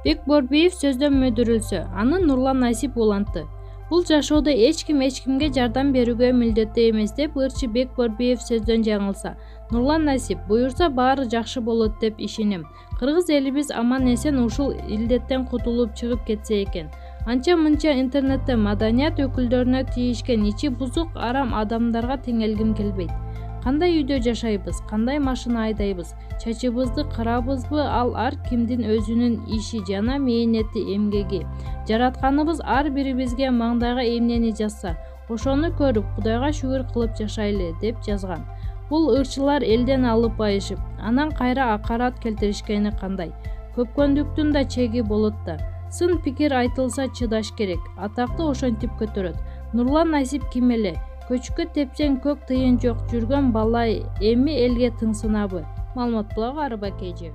Бекборбиев сөздөн мөдүрүлсө, аны Нурлан Насип улантты. Бул жашоодо эч кимге жардам берүүгө милдеттүү эмес деп ырчы Бекборбиев сөздөн жаңылса, Нурлан Насип буюрса баары жакшы болот деп ишенем. Кыргыз элибиз аман эсен ушул илдеттен кутулуп чыгып кетсе экен. Анча-мынча интернетте маданият өкүлдөрүнө тийишкен ичи бузук арам адамдарга теңелгим келбейт. Кандай үйдө жашайбыз, кандай машина айдайбыз, чачыбызды кырабызбы, ал ар кимдин өзүнүн иши жана мээнети, эмгеги. Жаратканыбыз ар бирибизге маңдайга эмнени жазса, ошону көрүп Кудайга шүгүр кылып жашайлы деп жазган. Бул ырчылар элден алып байышып, анан кайра акарат келтиришкени кандай? Көпкөндүктүн да чеги болот да. Сын пикир айтылса чыдаш керек. Атакты ошентип көтөрөт. Нурлан Насип ким эле? Көчкө тепсең көк тыйын жок жүргөн бала эми элге тыңсынабы? Маалымат блогу Арба KG.